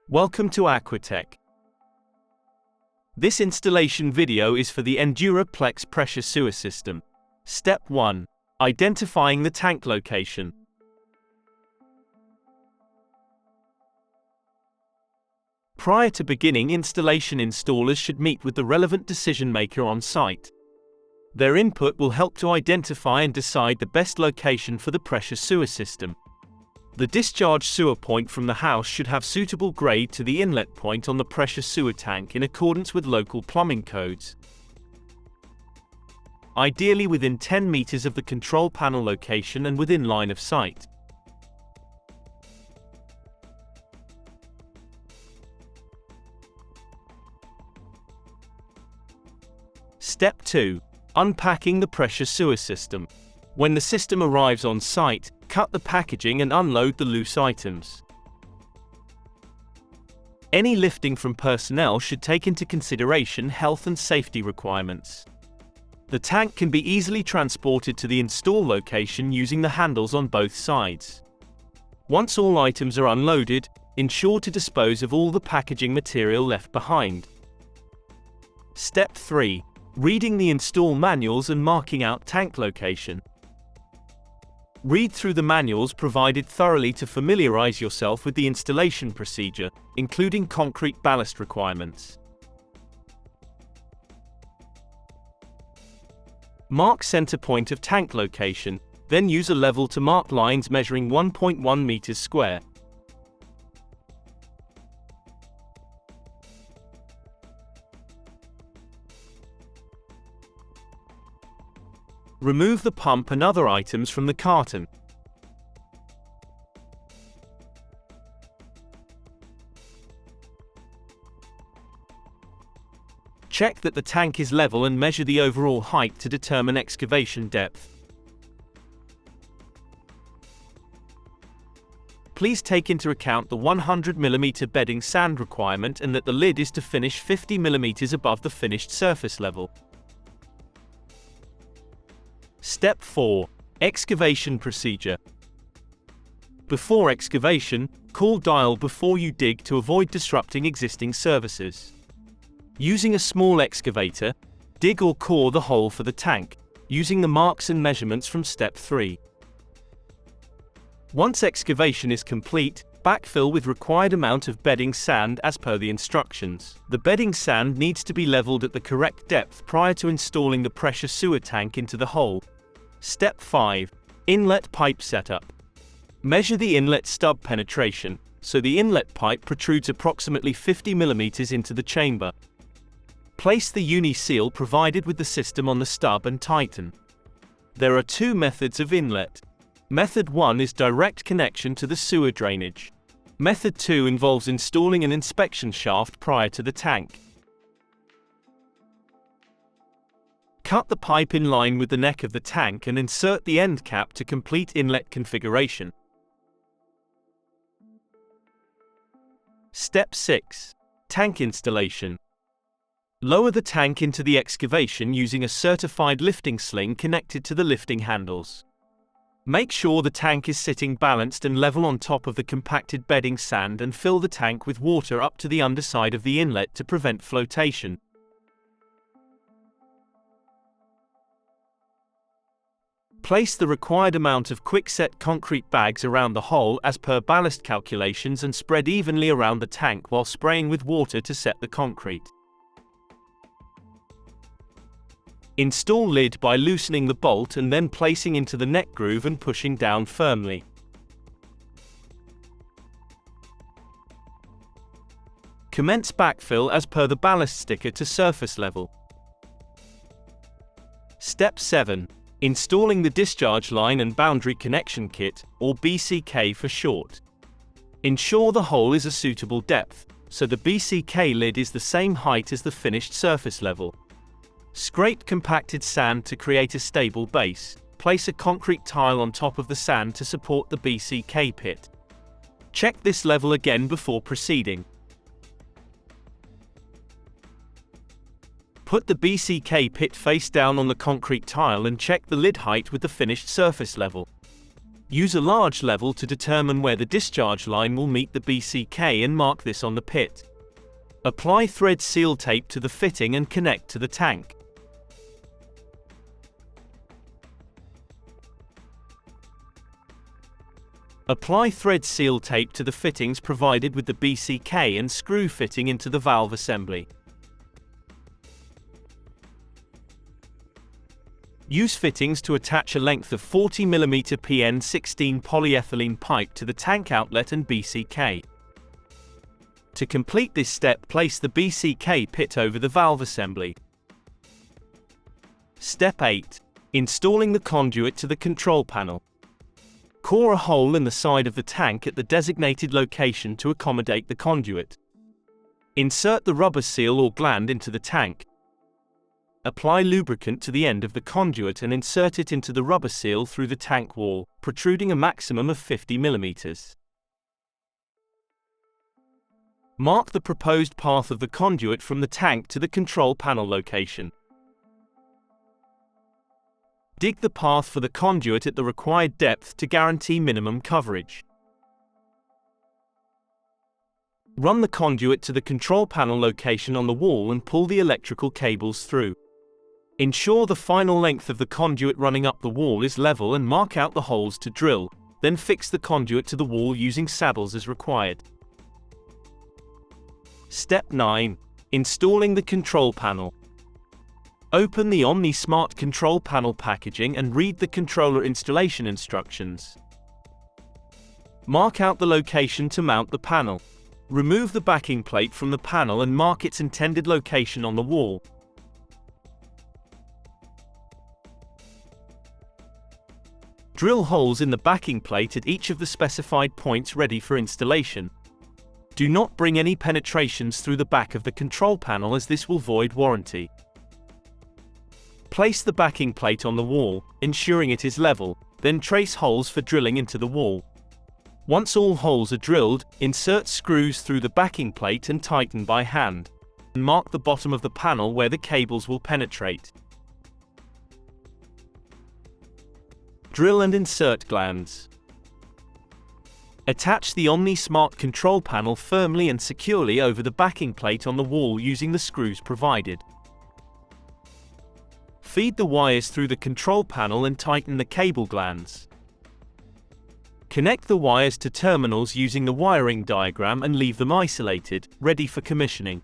Welcome to Aquatec. This installation video is for the EnduraPlex pressure sewer system. Step 1. Identifying the tank location. Prior to beginning installation, installers should meet with the relevant decision maker on site. Their input will help to identify and decide the best location for the pressure sewer system. The discharge sewer point from the house should have suitable grade to the inlet point on the pressure sewer tank in accordance with local plumbing codes. Ideally within 10 meters of the control panel location and within line of sight. Step 2. Unpacking the pressure sewer system. When the system arrives on site, cut the packaging and unload the loose items. Any lifting from personnel should take into consideration health and safety requirements. The tank can be easily transported to the install location using the handles on both sides. Once all items are unloaded, ensure to dispose of all the packaging material left behind. Step 3. Reading the install manuals and marking out tank location. Read through the manuals provided thoroughly to familiarize yourself with the installation procedure, including concrete ballast requirements. Mark center point of tank location, then use a level to mark lines measuring 1.1 meters square. Remove the pump and other items from the carton. Check that the tank is level and measure the overall height to determine excavation depth. Please take into account the 100 mm bedding sand requirement and that the lid is to finish 50 mm above the finished surface level. Step 4. Excavation procedure. Before excavation, call dial before you dig to avoid disrupting existing services. Using a small excavator, dig or core the hole for the tank, using the marks and measurements from Step 3. Once excavation is complete, backfill with required amount of bedding sand as per the instructions. The bedding sand needs to be leveled at the correct depth prior to installing the pressure sewer tank into the hole. Step 5. Inlet pipe setup. Measure the inlet stub penetration, so the inlet pipe protrudes approximately 50 mm into the chamber. Place the uni-seal provided with the system on the stub and tighten. There are two methods of inlet. Method 1 is direct connection to the sewer drainage. Method 2 involves installing an inspection shaft prior to the tank. Cut the pipe in line with the neck of the tank and insert the end cap to complete inlet configuration. Step 6. Tank installation. Lower the tank into the excavation using a certified lifting sling connected to the lifting handles. Make sure the tank is sitting balanced and level on top of the compacted bedding sand and fill the tank with water up to the underside of the inlet to prevent flotation. Place the required amount of quickset concrete bags around the hole as per ballast calculations and spread evenly around the tank while spraying with water to set the concrete. Install lid by loosening the bolt and then placing into the neck groove and pushing down firmly. Commence backfill as per the ballast sticker to surface level. Step 7. Installing the discharge line and boundary connection kit, or BCK for short. Ensure the hole is a suitable depth, so the BCK lid is the same height as the finished surface level. Scrape compacted sand to create a stable base. Place a concrete tile on top of the sand to support the BCK pit. Check this level again before proceeding. Put the BCK pit face down on the concrete tile and check the lid height with the finished surface level. Use a large level to determine where the discharge line will meet the BCK and mark this on the pit. Apply thread seal tape to the fitting and connect to the tank. Apply thread seal tape to the fittings provided with the BCK and screw fitting into the valve assembly. Use fittings to attach a length of 40 mm PN16 polyethylene pipe to the tank outlet and BCK. To complete this step, place the BCK pit over the valve assembly. Step 8. Installing the conduit to the control panel. Core a hole in the side of the tank at the designated location to accommodate the conduit. Insert the rubber seal or gland into the tank. Apply lubricant to the end of the conduit and insert it into the rubber seal through the tank wall, protruding a maximum of 50 mm. Mark the proposed path of the conduit from the tank to the control panel location. Dig the path for the conduit at the required depth to guarantee minimum coverage. Run the conduit to the control panel location on the wall and pull the electrical cables through. Ensure the final length of the conduit running up the wall is level and mark out the holes to drill, then fix the conduit to the wall using saddles as required. Step 9. Installing the control panel. Open the Omni Smart Control Panel packaging and read the controller installation instructions. Mark out the location to mount the panel. Remove the backing plate from the panel and mark its intended location on the wall. Drill holes in the backing plate at each of the specified points ready for installation. Do not bring any penetrations through the back of the control panel as this will void warranty. Place the backing plate on the wall, ensuring it is level, then trace holes for drilling into the wall. Once all holes are drilled, insert screws through the backing plate and tighten by hand. Mark the bottom of the panel where the cables will penetrate. Drill and insert glands. Attach the Omni Smart Control Panel firmly and securely over the backing plate on the wall using the screws provided. Feed the wires through the control panel and tighten the cable glands. Connect the wires to terminals using the wiring diagram and leave them isolated, ready for commissioning.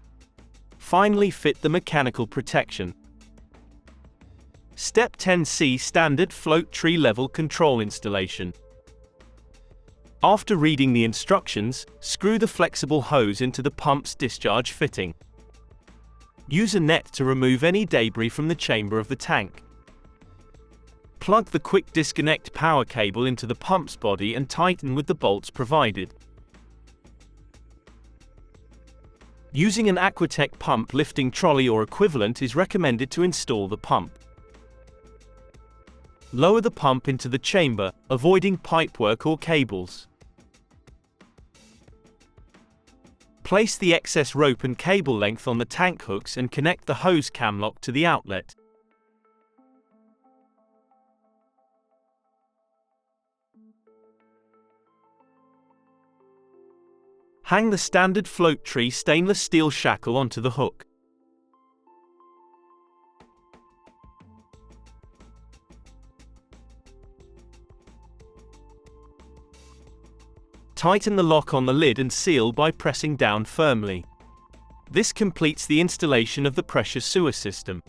Finally, fit the mechanical protection. Step 10C. Standard float tree level control installation. After reading the instructions, screw the flexible hose into the pump's discharge fitting. Use a net to remove any debris from the chamber of the tank. Plug the quick disconnect power cable into the pump's body and tighten with the bolts provided. Using an Aquatec pump lifting trolley or equivalent is recommended to install the pump. Lower the pump into the chamber, avoiding pipework or cables. Place the excess rope and cable length on the tank hooks and connect the hose camlock to the outlet. Hang the standard float tree stainless steel shackle onto the hook. Tighten the lock on the lid and seal by pressing down firmly. This completes the installation of the pressure sewer system.